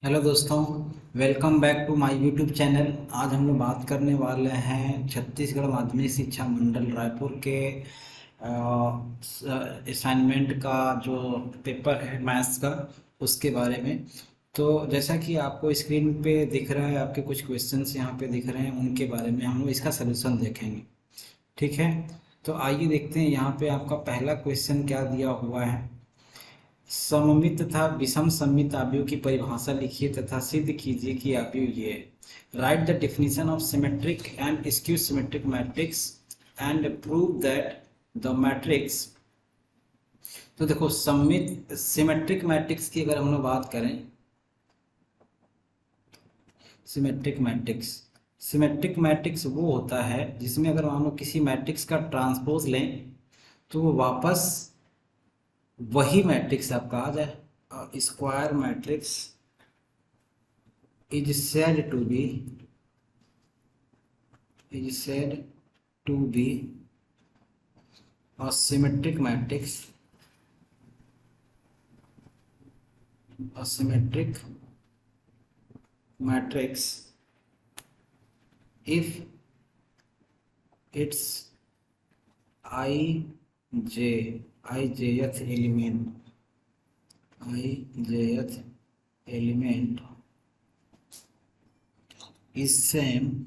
Hello दोस्तों, welcome back to my YouTube channel. आज हम लोग बात करने वाले हैं छत्तीसगढ़ माध्यमिक शिक्षा मंडल रायपुर के असाइनमेंट का जो पेपर है मैथ्स का, उसके बारे में। तो जैसा कि आपको स्क्रीन पे दिख रहा है, आपके कुछ क्वेश्चंस यहाँ पे दिख रहे हैं, उनके बारे में हम लोग इसका सलूशन देखेंगे। ठीक है, तो आइए देखते हैं यहाँ पे आपका पहला क्वेश्चन क्या दिया हुआ है। सममित तथा विषम सममित आव्यूह की परिभाषा लिखिए तथा सिद्ध कीजिए कि आव्यूह ये है। Right the definition of symmetric and skew symmetric matrix and prove that the matrix. तो देखो, सममित सिमेट्रिक मैट्रिक्स की अगर हम लोग बात करें, सिमेट्रिक मैट्रिक्स सिमेट्रिक मैट्रिक्स वो होता है जिसमें अगर हम लोग किसी मैट्रिक्स का ट्रांसपोज लें तो वो वापस वही मैट्रिक्स आपका आ जाए। Square matrix is said to be is said to be a symmetric matrix, a symmetric matrix if its ijth element is same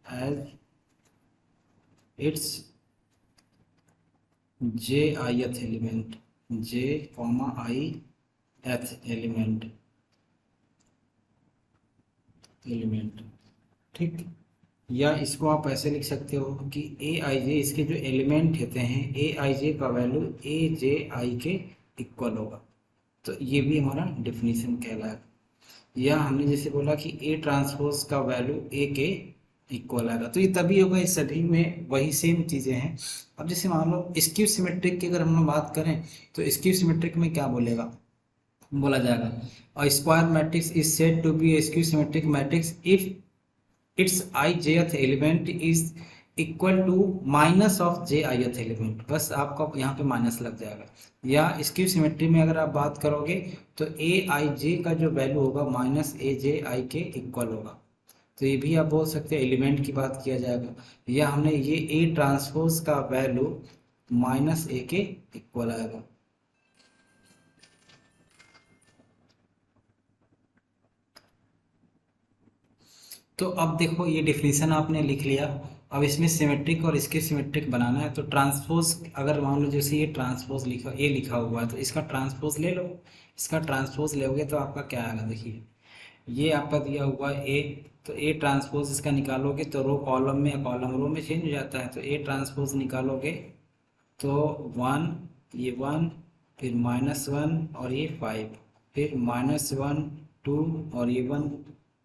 as its jith element, j ith element. ठीक, या इसको आप ऐसे लिख सकते हो कि ए आई जे, इसके जो एलिमेंट होते हैं ए आई जे का वैल्यू ए जे आई के इक्वल होगा। तो ये भी हमारा डिफिनीशन कहलाएगा। या हमने जैसे बोला कि ए ट्रांसपोज का वैल्यू ए के इक्वल आएगा, तो ये तभी होगा। इस सभी में वही सेम चीज़ें हैं। अब जैसे मान लो स्क्यू सिमेट्रिक की अगर हम लोग बात करें तो स्क्यू सिमेट्रिक में क्या बोला जाएगा, a square matrix is said to be a skew symmetric matrix if its I jth element is equal to minus of J I th element. बस आपका यहाँ पे माइनस लग जाएगा। या स्क्यू सिमेट्री में अगर आप बात करोगे तो ए आई जे का जो वैल्यू होगा माइनस ए जे आई के इक्वल होगा। तो ये भी आप बोल सकते हैं एलिमेंट की बात किया जाएगा। या हमने ये ए ट्रांसपोज का वैल्यू माइनस ए के इक्वल आएगा। तो अब देखो, ये डिफिनीशन आपने लिख लिया। अब इसमें सिमेट्रिक और इसके सिमेट्रिक बनाना है। तो ट्रांसपोज, अगर मान लो जैसे ये ट्रांसपोज लिखा, ए लिखा हुआ है, तो इसका ट्रांसपोज ले लो। इसका ट्रांसपोज लोगे तो आपका क्या आएगा, देखिए ये आपका दिया हुआ है ए, तो ए ट्रांसपोज इसका निकालोगे तो रो कॉलम में या कॉलम रो में चेंज हो जाता है। तो ए ट्रांसपोज निकालोगे तो 1, ये 1, फिर -1 और ये 5, फिर -1 2 और ये 1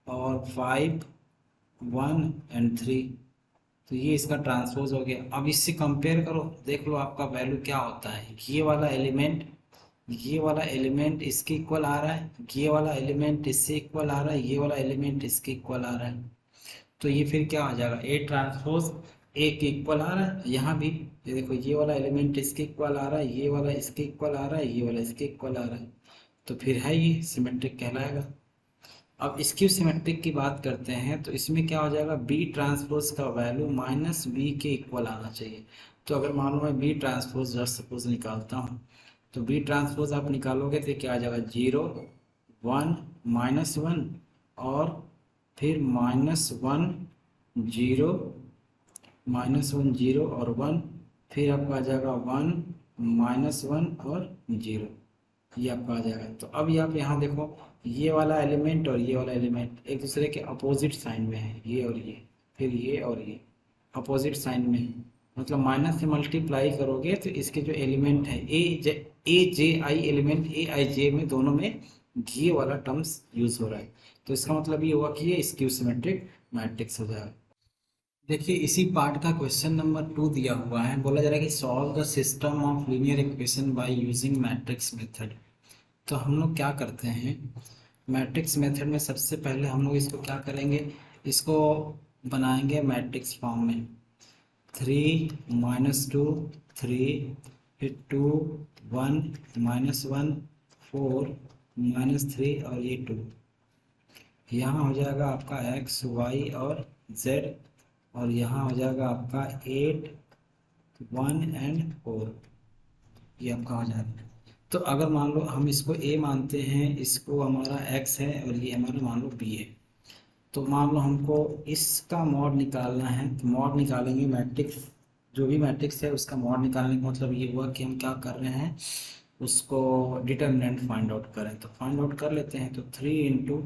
और 5 1 एंड 3। तो ये इसका ट्रांसपोज हो गया। अब इससे कंपेयर करो, देख लो आपका वैल्यू क्या होता है। ये वाला एलिमेंट इसके इक्वल आ रहा है, ये वाला एलिमेंट इससे इक्वल आ रहा है, ये वाला एलिमेंट इसके इक्वल आ रहा है। तो ये फिर क्या आ जाएगा, ए ट्रांसपोज ए के इक्वल आ रहा है। यहाँ भी ये देखो, ये वाला एलिमेंट इसके इक्वल आ रहा है, ये वाला इसके इक्वल आ रहा है, ये वाला इसके इक्वल आ रहा है। तो फिर है ये सिमेट्रिक कहलाएगा। अब स्क्यू सिमेट्रिक की बात करते हैं तो इसमें क्या हो जाएगा, बी ट्रांसपोज का वैल्यू माइनस बी के इक्वल आना चाहिए। तो अगर मान लो मैं बी ट्रांसपोज जस्ट सपोज निकालता हूँ, तो बी ट्रांसपोज आप निकालोगे तो क्या आ जाएगा, 0 1 -1 और फिर -1 0 -1 0 और 1, फिर आपका आ जाएगा 1 -1 और 0, ये आपका आ जाएगा। तो अब आप यहाँ देखो, ये वाला एलिमेंट और ये वाला एलिमेंट एक दूसरे के अपोजिट साइन में है, ये और ये, फिर ये और ये अपोजिट साइन में है। मतलब माइनस से मल्टीप्लाई करोगे तो इसके जो एलिमेंट है ए जे आई एलिमेंट ए आई जे में, दोनों में ये वाला टर्म्स यूज हो रहा है। तो इसका मतलब ये हुआ कि ये स्क्यू सिमेट्रिक मैट्रिक्स हो जाएगा। देखिए, इसी पार्ट का क्वेश्चन नंबर 2 दिया हुआ है। बोला जा रहा है कि solve the system of linear equation by using matrix method. तो हम लोग क्या करते हैं, मैट्रिक्स मेथड में सबसे पहले हम लोग इसको क्या करेंगे, इसको बनाएंगे मैट्रिक्स फॉर्म में। 3 -2 3, फिर 2 1 -1, 4 -3 और ये 2। यहाँ हो जाएगा आपका x y और z, और यहाँ हो जाएगा आपका 8 1 एंड 4, ये आपका हो जाएगा। तो अगर मान लो हम इसको a मानते हैं, इसको हमारा x है और ये हमारा मान लो b है, तो मान लो हमको इसका मॉड निकालना है, तो मॉड निकालेंगे मैट्रिक्स, जो भी मैट्रिक्स है उसका मॉड निकालने का मतलब ये हुआ कि हम क्या कर रहे हैं, उसको डिटर्मिनेंट फाइंड आउट करें। तो फाइंड आउट कर लेते हैं। तो 3 इंटू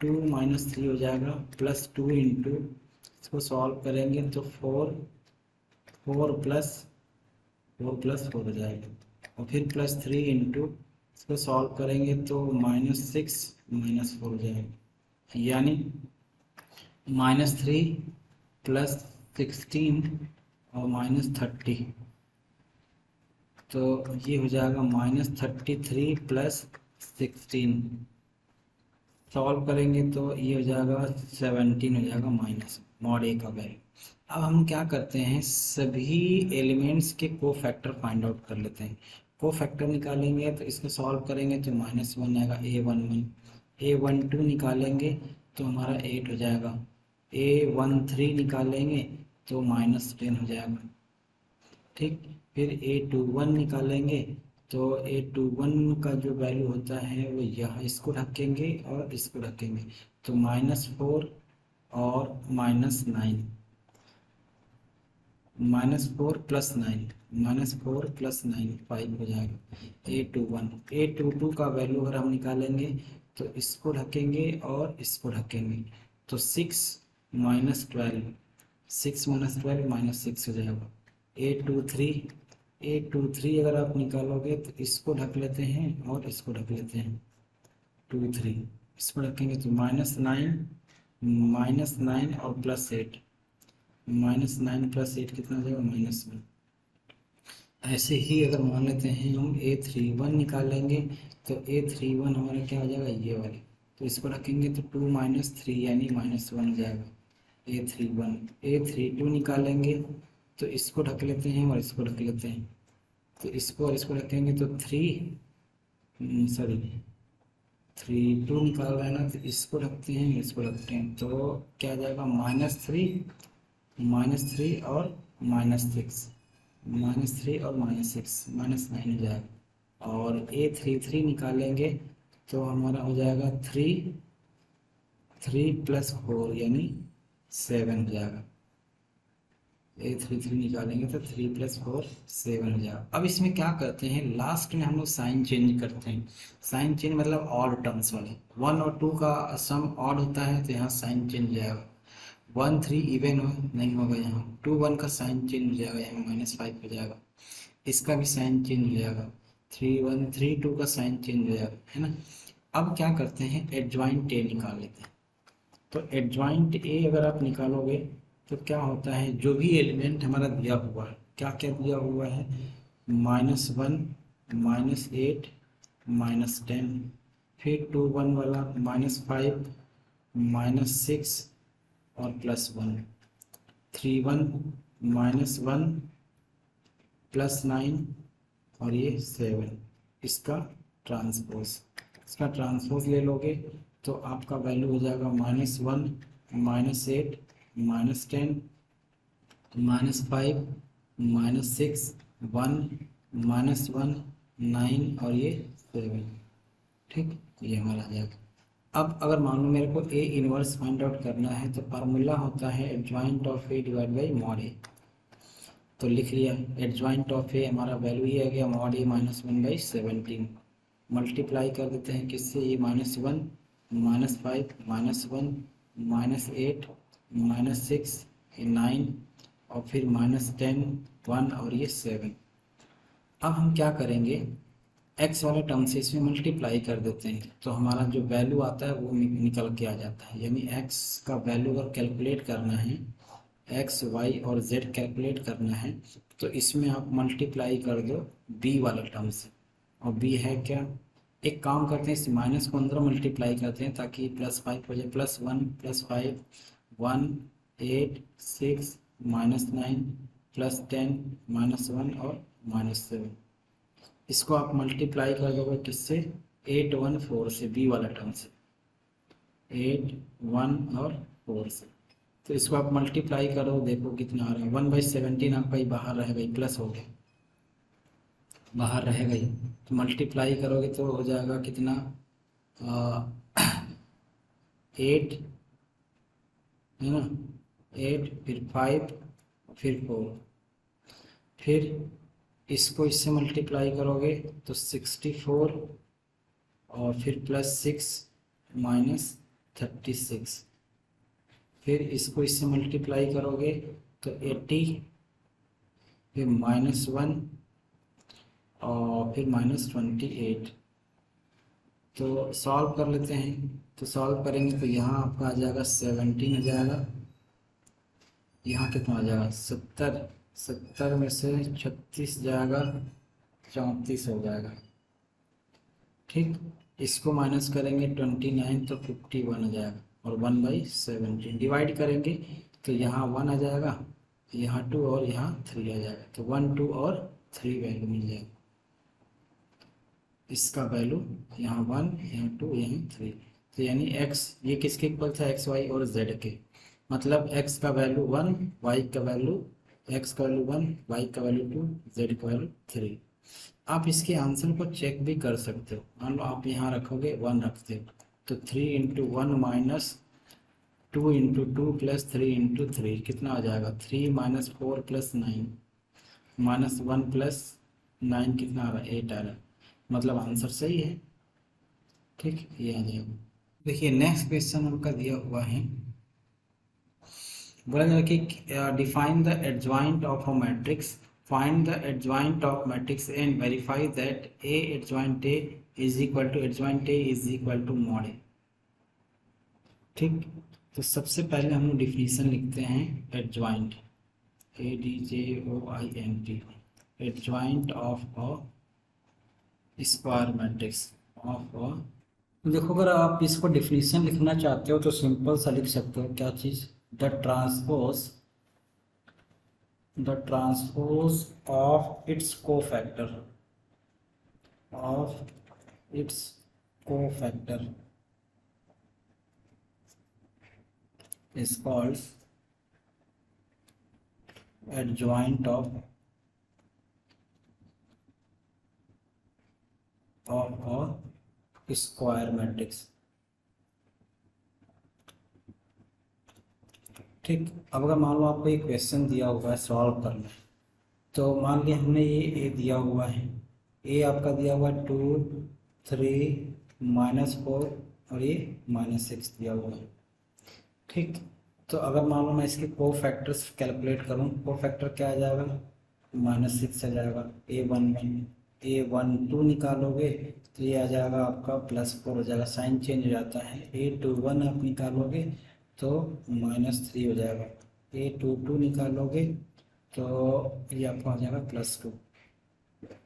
2 -3 हो जाएगा, प्लस 2 इंटू, इसको सॉल्व करेंगे तो 4 4 हो जाएगा, और फिर प्लस 3 इंटू, इसको सॉल्व करेंगे तो -6 -4 हो जाएगा, यानी -3 प्लस 16 और -30, तो ये हो जाएगा -33 प्लस 16। सॉल्व करेंगे तो ये हो जाएगा 17 हो जाएगा माइनस मॉड ए का वैल्यू। अब हम क्या करते हैं, सभी एलिमेंट्स के को फैक्टर फाइंड आउट कर लेते हैं। को फैक्टर निकालेंगे तो इसको सॉल्व करेंगे तो -1 आएगा, A11 A12 निकालेंगे तो हमारा 8 हो जाएगा, A13 निकालेंगे तो -10 हो जाएगा, ठीक। फिर A21 निकालेंगे तो A21 का जो वैल्यू होता है वो यहाँ, इसको रखेंगे और इसको रखेंगे, तो -4 और -9, -4 प्लस 9 5 हो जाएगा। A22 का वैल्यू अगर हम निकालेंगे तो इसको रखेंगे और इसको रखेंगे, तो 6 -12 6 -12 -6 हो जाएगा। A23 अगर आप निकालोगे तो इसको ढक लेते हैं और इसको ढक लेते हैं, 23 इसको रखेंगे तो -9 और +8, -9 + 8 कितना हो जाएगा, -1। ऐसे ही अगर मान लेते हैं हम A31 निकालेंगे तो A31 हमारा क्या हो जाएगा, ये वाले, तो इसको रखेंगे तो 2 -3 यानी -1 हो जाएगा A31। A32 निकालेंगे तो इसको ढक लेते हैं और इसको ढक लेते हैं, तो इसको और इसको रखेंगे तो 32 निकाल रहे हैं ना, तो इसको रखते हैं इसको रखते हैं, तो क्या आ जाएगा, -3 और -6 -3 और -6 -9 हो जाएगा। और A33 निकालेंगे तो हमारा हो जाएगा 3 + 4 यानी 7 हो जाएगा। A33 निकालेंगे तो 3 + 4 7 हो जाएगा। अब इसमें क्या करते हैं, लास्ट में हम लोग साइन चेंज करते हैं। साइन चेंज मतलब ऑड टर्म्स वाले, 1 और 2 का सम ऑड होता है तो यहाँ साइन चेंज हो जाएगा। 1 3 इवन नहीं होगा, यहाँ 2 1 का साइन चेंज हो जाएगा, यहाँ -5 हो जाएगा। इसका भी साइन चेंज हो जाएगा, 3 1 3 2 का साइन चेंज हो जाएगा, है ना। अब क्या करते हैं, एडजॉइंट ए निकाल लेते हैं। तो एडजॉइंट ए अगर आप निकालोगे तो क्या होता है, जो भी एलिमेंट हमारा दिया हुआ है, क्या क्या दिया हुआ है, -1 -8 -10, फिर 2 1 वाला -5 -6 और +1, 3 1 -1 +9 और ये 7। इसका ट्रांसपोज ले लोगे तो आपका वैल्यू हो जाएगा -1 -8 -10 -5 -6 1 -1 9 और ये 7, ठीक, ये हमारा आ जाएगा। अब अगर मान लो मेरे को ए इनवर्स फाइंड आउट करना है तो फार्मूला होता है adjoint of A divide by mod A. तो लिख लिया, एडजॉइंट ऑफ ए हमारा वैल्यू ही आ गया मॉड ए -1/17। मल्टीप्लाई कर देते हैं किससे, ये -1 -5 -1 -8 -6 9 और फिर -10 1 और ये 7। अब हम क्या करेंगे, x वाले टर्म से इसमें मल्टीप्लाई कर देते हैं तो हमारा जो वैल्यू आता है वो निकल के आ जाता है। यानी x का वैल्यू अगर कैलकुलेट करना है, x y और z कैलकुलेट करना है तो इसमें आप मल्टीप्लाई कर दो b वाले टर्म से, और b है क्या, एक काम करते हैं इस माइनस को अंदर मल्टीप्लाई करते हैं ताकि +5 हो जाए, +1 +5 1 8 6 -9 +10 -1 और -7। इसको आप मल्टीप्लाई कर दोगे किससे, 814 से, बी वाला टर्म से, 8 1 और 4 से। तो इसको आप मल्टीप्लाई करो, देखो कितना आ रहा है, 1/17 आपका ही बाहर रहेगा, ही प्लस हो गया, बाहर रहेगा ही। तो मल्टीप्लाई करोगे तो हो जाएगा कितना, 8 है ना, 8 फिर 5 फिर 4, फिर इसको इससे मल्टीप्लाई करोगे तो 64 और फिर +6 -36, फिर इसको इससे मल्टीप्लाई करोगे तो 80, फिर -1 और फिर -28। तो सॉल्व कर लेते हैं, तो सॉल्व करेंगे तो यहाँ आपका आ जाएगा 17 आ जाएगा, यहाँ कितना आ जाएगा 70, 70 में से 36 जाएगा, 34 हो जाएगा। ठीक, इसको माइनस करेंगे 29 तो 51 आ जाएगा, और 1/17 डिवाइड करेंगे तो यहाँ 1 आ जाएगा, यहाँ 2 और यहाँ 3 आ जाएगा, तो 1 2 और 3 वैल्यू मिल जाएगा। इसका वैल्यू यहाँ 1 यहाँ 2 यहाँ 3, तो यानी x ये किसके इक्वल था, x y और z के, मतलब x का वैल्यू 1, y का वैल्यू, x का वैल्यू 1, y का वैल्यू 2, z का वैल्यू 3। आप इसके आंसर को चेक भी कर सकते हो, मान लो आप यहाँ रखोगे 1 रखते हो तो 3 × 1 - 2 × 2 + 3 × 3 कितना आ जाएगा, 3 - 4 + 9 -1 + 9 कितना आ रहा है, 8 आ रहा है, मतलब आंसर सही है। ठीक, ये आ जाएगा। देखिए नेक्स्ट क्वेश्चन उनका दिया हुआ है, बोला जा कि define the adjoint of a matrix, find the adjoint of matrix and verify that A adjoint A is equal to adjoint A is equal to mod A. ठीक, तो सबसे पहले हम लोग डिफिनीशन लिखते हैं adjoint, ADJOINT, adjoint of a square matrix of A. देखो अगर आप इसको डिफिनीशन लिखना चाहते हो तो सिंपल सा लिख सकते हो, क्या चीज़, the transpose of its cofactor is called adjoint of a square matrix। ठीक, अब अगर मान लो आपको एक क्वेश्चन दिया हुआ है सॉल्व करना है, तो मान लिया हमने ये ए दिया हुआ है, ए आपका दिया हुआ है 2 3 -4 और ये -6 दिया हुआ है। ठीक, तो अगर मान लो मैं इसके कोफैक्टर्स कैलकुलेट करूँ, कोफैक्टर क्या आ जाएगा, -6 आ जाएगा, A12 निकालोगे तो ये आ जाएगा आपका +4 हो जाएगा, साइन चेंज हो जाता है, A21 आप निकालोगे तो -3 हो जाएगा, A22 निकालोगे तो ये आपका हो जाएगा +2।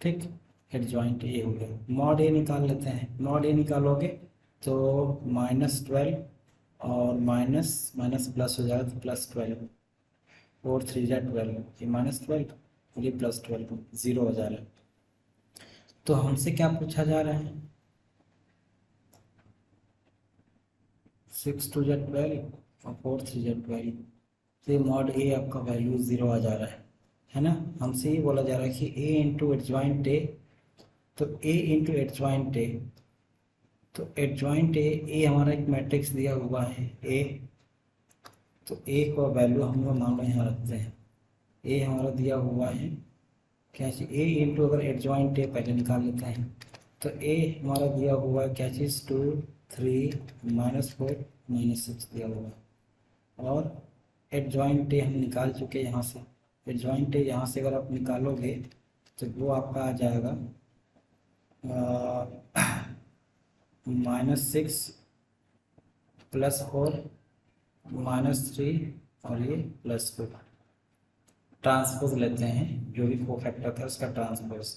ठीक, एडजॉइंट ए हो गया। मॉड ए निकाल लेते हैं, मॉड ए निकालोगे तो -12 और माइनस प्लस हो जाएगा तो +12, 4 3 12, ये -12 और ये +12, 0 हो जा रहा है। तो हमसे क्या पूछा जा रहा है, 6 2 12 और 4 3 12, तो ये मॉड ए आपका वैल्यू 0 आ जा रहा है ना। हमसे ये बोला जा रहा है कि ए × एडजॉइंट ए, तो ए × एडजॉइंट ए, तो एडजॉइंट ए हमारा एक मैट्रिक्स दिया हुआ है ए, तो ए का वैल्यू हम लोग मान लो यहाँ रखते हैं, ए हमारा दिया हुआ है क्या चीज़, ए × अगर एडजॉइंट ए पहले निकाल लेते हैं, तो ए हमारा दिया हुआ है क्या चीज़, 2 3 -4 -6 दिया हुआ है, और एडजॉइंट ए हम निकाल चुके हैं यहाँ से। एडजॉइंट ए यहाँ से अगर आप निकालोगे तो वो आपका आ जाएगा -6 +4 -3 और ये +2। ट्रांसपोज लेते हैं, जो भी कोफैक्टर था उसका ट्रांसपोज,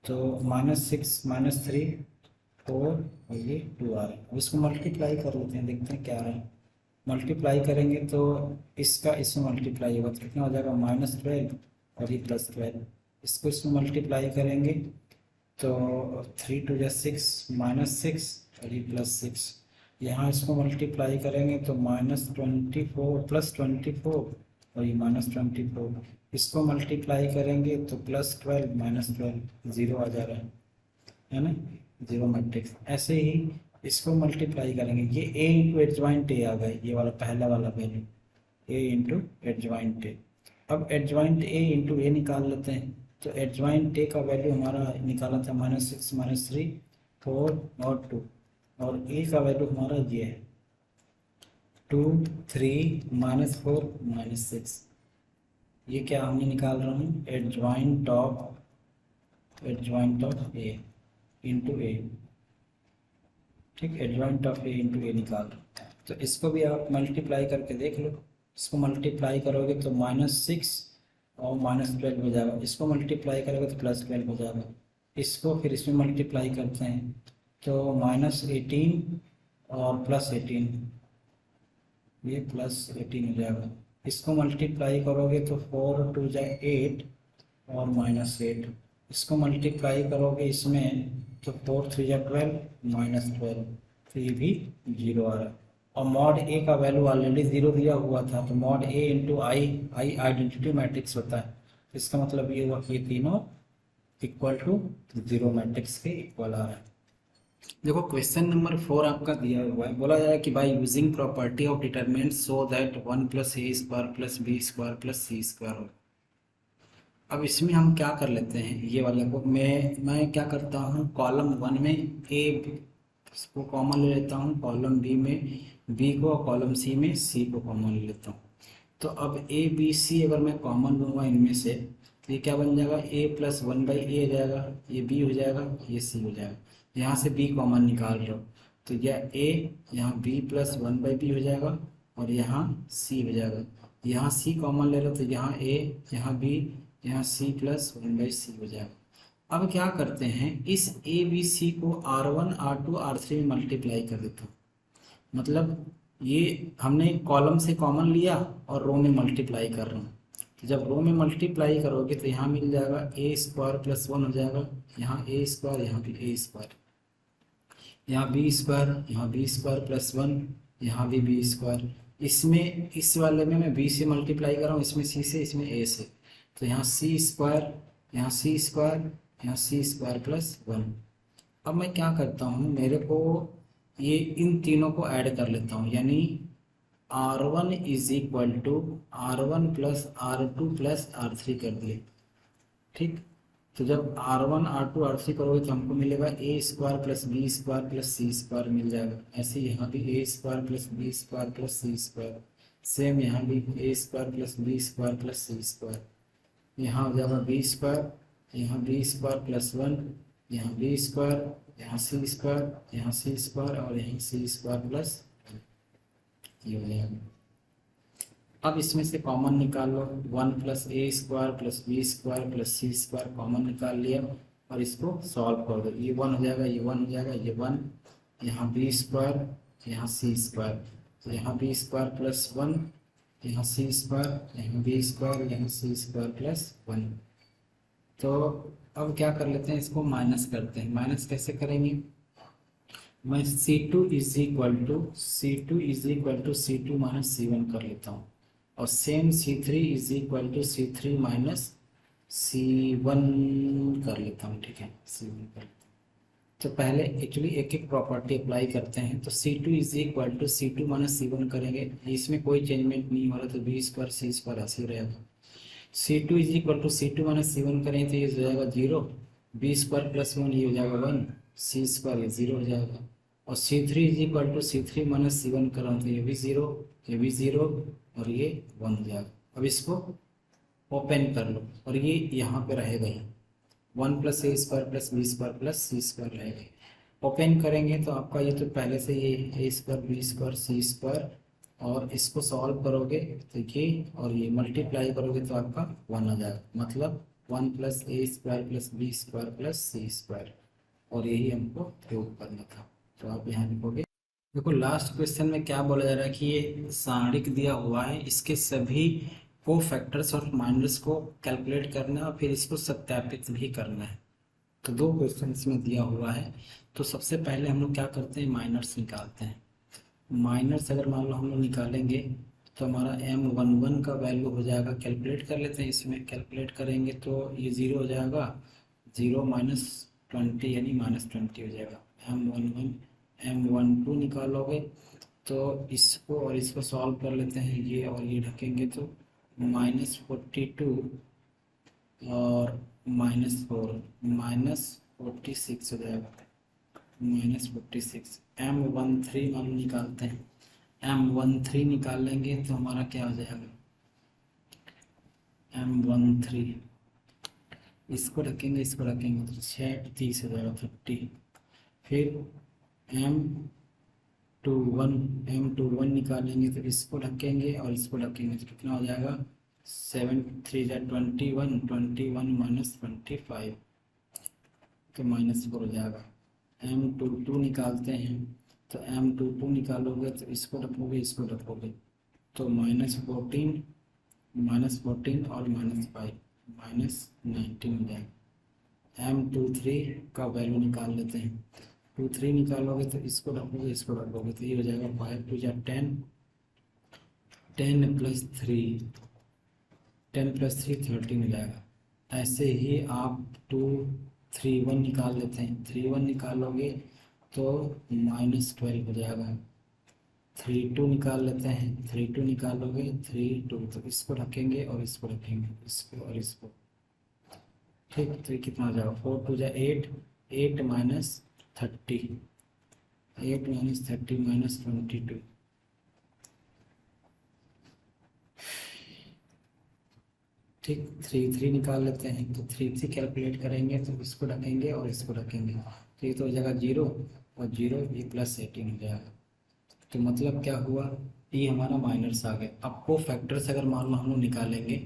तो -6 -3 4 और ये 2 आ रहा है। अब इसको मल्टीप्लाई कर लेते हैं, देखते हैं क्या आ रहा है। मल्टीप्लाई करेंगे तो इसका इसमें मल्टीप्लाई होगा तो कितना हो जाएगा, -12 और ये +12। इसको इसमें मल्टीप्लाई करेंगे तो 3 × 2 = 6 -6 और ये +6। यहाँ इसको मल्टीप्लाई करेंगे तो -24 +24 और ये -24। इसको मल्टीप्लाई करेंगे तो +12 -12 0 आ जा रहा है ना, जीरो मैट्रिक्स। ऐसे ही इसको मल्टीप्लाई करेंगे, ये a इंटू एडजॉइंट a आ गए, ये वाला पहला वाला value a into adjoint a। अब एडजॉइंट a इंटू a निकाल लेते हैं, तो एडजॉइंट a का वैल्यू हमारा निकाला था -6 -3 4 और 2, और a का वैल्यू हमारा ये है 2 3 -4 -6। ये क्या हमने निकाल रहा हूँ, adjoint of a into a, ठीक, adjoint of a into a निकाल रहा हूँ। तो इसको भी आप मल्टीप्लाई करके देख लो, इसको मल्टीप्लाई करोगे तो -6 और -12 हो जाएगा, इसको मल्टीप्लाई करोगे तो +12 हो जाएगा। इसको फिर इसमें मल्टीप्लाई करते हैं तो -18 और +18, ये +18 हो जाएगा। इसको मल्टीप्लाई करोगे तो 4 और 2 = 8 और -8। इसको मल्टीप्लाई करोगे इसमें तो 4 3 = 12 -12, तो ये भी 0 आ रहा है। और मॉड ए का वैल्यू ऑलरेडी 0 दिया हुआ था, तो मॉड ए इंटू आई आइडेंटिटी मैट्रिक्स होता है। इसका मतलब ये हुआ कि ये तीनों इक्वल टू 0 मैट्रिक्स के इक्वल आ रहा है। देखो क्वेश्चन नंबर 4 आपका दिया हुआ है, बोला जा रहा है कि by using property of determinant so that 1 + a² + b² + c² हो। अब इसमें हम क्या कर लेते हैं, ये वाले को मैं क्या करता हूँ, कॉलम 1 में a को कॉमन ले लेता हूँ, कॉलम b में b को, और कॉलम c में c को कॉमन ले लेता हूँ। तो अब a b c अगर मैं कॉमन लूँगा इनमें से, तो ये क्या बन जाएगा, a + 1/a हो जाएगा, ये b हो जाएगा, ये c हो जाएगा। यहाँ से b कॉमन निकाल रहा हूँ, तो यह a यहाँ b + 1/b हो जाएगा, और यहाँ c हो जाएगा। यहाँ c कॉमन ले लो तो यहाँ a, यहाँ b, यहाँ c + 1/c हो जाएगा। अब क्या करते हैं, इस a b c को r1 r2 r3 में मल्टीप्लाई कर देता हूँ। मतलब ये हमने कॉलम से कॉमन लिया और रो में मल्टीप्लाई कर रहा हूँ। तो जब रो में मल्टीप्लाई करोगे तो यहाँ मिल जाएगा a² + 1 हो जाएगा, यहाँ a², यहाँ भी a², यहाँ b², यहाँ b² + 1, यहाँ भी b²। इसमें इस वाले में मैं b से मल्टीप्लाई कर रहा हूँ, इसमें c से, इसमें a से, तो यहाँ c², यहाँ c², यहाँ c² + 1। अब मैं क्या करता हूँ, मेरे को ये इन तीनों को ऐड कर लेता हूँ, यानी r1 = r1 + r2 + r3 कर दिए, ठीक। तो जब r1 r2 r3 करोगे तो हमको मिलेगा a² + b² + c² मिल जाएगा। ऐसे यहाँ भी a² + b² + c², सेम यहाँ भी a² + b² + c²। यहाँ हो जाएगा b², यहाँ b² + 1, यहाँ b², यहाँ c², यहाँ c² और यहाँ c² + ये हो जाएगा। अब इसमें से कॉमन निकाल लो, 1 + a² + b² + c² कॉमन निकाल लिया, और इसको सॉल्व कर दो। ये 1 हो जाएगा, ये 1 हो जाएगा, ये 1, यहाँ b², यहाँ c², तो यहाँ b² + 1, यहाँ c², यहाँ b², यहाँ c² + 1। तो अब क्या कर लेते हैं, इसको माइनस करते हैं। माइनस कैसे करेंगे, मैं c2 = c2 - c1 कर लेता हूँ, और सेम c3 = c3 - c1 कर लेता हूँ, ठीक है, c1 कर लेता हूँ। तो पहले एक्चुअली एक एक प्रॉपर्टी अप्लाई करते हैं। तो c2 = c2 - c1 करेंगे, इसमें कोई चेंजमेंट नहीं हो रहा, तो b² c² ऐसे ही रहेगा। c2 = c2 - c1 करें तो ये हो जाएगा 0, b² + 1 ये हो जाएगा 1, c² ये 0 हो जाएगा। और c3 = c3 - c1 करें तो ये भी 0, ये भी 0 और ये 1 हो जाएगा। अब इसको ओपन कर लो, और ये यहाँ पे रहेगा ही 1 + a² + b² + c² रहेगा। ओपन करेंगे तो आपका ये तो पहले से ये a² b² c², और इसको सॉल्व करोगे तो ये, और ये मल्टीप्लाई करोगे तो आपका 1 आ जाएगा। मतलब 1 + a² + b² + c², और यही हमको प्रूव करना था। तो आप यहाँ लिखोगे, देखो लास्ट क्वेश्चन में क्या बोला जा रहा है कि ये सारणिक दिया हुआ है, इसके सभी को फैक्टर्स और रिमाइंडर्स को कैलकुलेट करना है, और फिर इसको सत्यापित भी करना है। तो 2 क्वेश्चन इसमें दिया हुआ है। तो सबसे पहले हम लोग क्या करते हैं, माइनर्स निकालते हैं। माइनर्स अगर मान लो हम लोग निकालेंगे तो हमारा M11 का वैल्यू हो जाएगा, कैलकुलेट कर लेते हैं। इसमें कैलकुलेट करेंगे तो ये 0 हो जाएगा, 0 माइनस 20 यानी -20 हो जाएगा। M11 M12 निकालोगे तो इसको और इसको सॉल्व कर लेते हैं, ये और ये ढकेंगे तो -42 और -4 -46 हो जाएगा, -46। M13 हम निकालते हैं, M13 निकाल लेंगे तो हमारा क्या हो जाएगा, M13 इसको रखेंगे इसको रखेंगे तो 6 30 हो जाएगा 30। फिर M21 निकालेंगे तो इसको रखेंगे और इसको रखेंगे तो कितना हो जाएगा, 7 3 21, 21 -25 तो -4 हो जाएगा। M22 निकालते हैं तो M22 निकालोगे तो इसको रखोगे इसको रखोगे तो -14 और -5 -19 हो जाएगा। M23 का वैल्यू निकाल लेते हैं, 23 निकालोगे तो इसको रखोगे इसको रखोगे तो ये हो जाएगा 5 2 10, 10 + 3 13 हो जाएगा। ऐसे ही आप 2 3 1 निकाल लेते हैं, 3 1 निकालोगे तो -12 हो जाएगा। 3 2 निकाल लेते हैं, 3 2 निकालोगे 3 2 तो इसको रखेंगे और इसको रखेंगे, इसको और इसको, ठीक। तो ये कितना हो जाएगा, 4 2 8 8 -30 8 -30 -22। ठीक, 3 3 निकाल लेते हैं तो 3 3 कैलकुलेट करेंगे तो इसको रखेंगे और इसको रखेंगे तो ये तो हो जाएगा 0 और 0 ये +18 हो जाएगा। तो मतलब क्या हुआ, ये हमारा माइनर्स आ गए। अब को फैक्टर्स अगर मान लो हम लोग निकालेंगे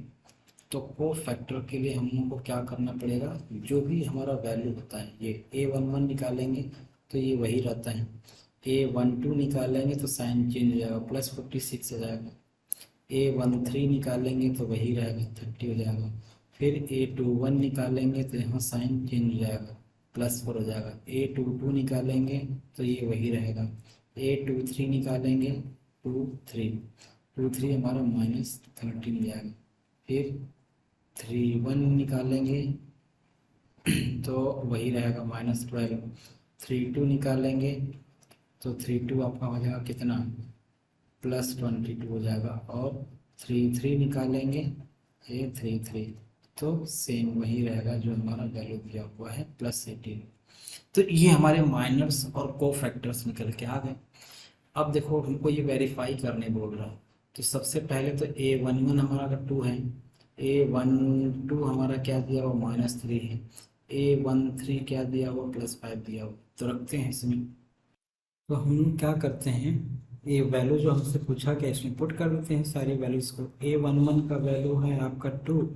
तो को फैक्टर के लिए हम लोग को क्या करना पड़ेगा, जो भी हमारा वैल्यू होता है, ये A11 निकालेंगे तो ये वही रहता है, A12 निकालेंगे तो साइन चेंज हो जाएगा, +46 हो जाएगा। A13 निकालेंगे तो वही रहेगा, 30 हो जाएगा। फिर A21 निकालेंगे तो यहाँ साइन चेंज हो जाएगा, +4 हो जाएगा। A22 निकालेंगे तो ये वही रहेगा। A23 निकालेंगे 23 हमारा -13 हो जाएगा। फिर 31 निकालेंगे तो वही रहेगा -12। 32 निकालेंगे तो 32 आपका हो जाएगा कितना, +22 हो जाएगा। और 33 निकालेंगे ये 33 तो सेम वही रहेगा जो हमारा वैल्यू दिया हुआ है +18। तो ये हमारे माइनर्स और को फैक्टर्स निकल के आ गए। अब देखो हमको ये वेरीफाई करने बोल रहा है, तो सबसे पहले तो A11 हमारा अगर 2 है, A12 हमारा क्या दिया हुआ -3 है, A13 क्या दिया हुआ +5 दिया हुआ, तो रखते हैं इसमें। तो हम क्या करते हैं, ये वैल्यू जो हमसे पूछा गया इसमें पुट कर देते हैं सारी वैल्यूज़ को। A11 का वैल्यू है आपका 2,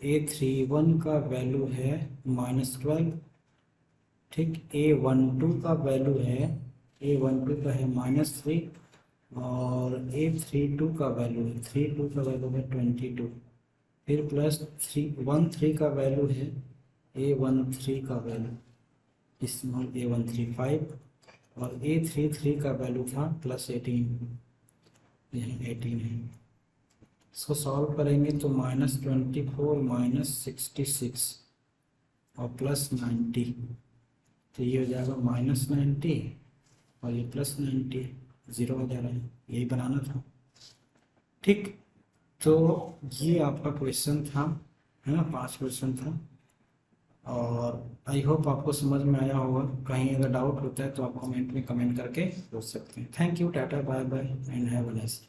A31 का वैल्यू है -12, ठीक। A12 का वैल्यू है, A12 का है -3 और A32 का वैल्यू है, 32 का वैल्यू है 22। फिर +13 का वैल्यू है, A13 का वैल्यू स्मॉल A13 5 और A33 का वैल्यू था +18, यहाँ 18 है। इसको सॉल्व करेंगे तो -24 -66 और +90 तो ये हो जाएगा -90 और ये +90, 0 हो जा रहा है, यही बनाना था, ठीक। तो ये आपका क्वेश्चन था, है ना, 5 क्वेश्चन था और आई होप आपको समझ में आया होगा। कहीं अगर डाउट होता है तो आप कमेंट में कमेंट करके पूछ सकते हैं। Thank you, tata, bye bye and have a nice day.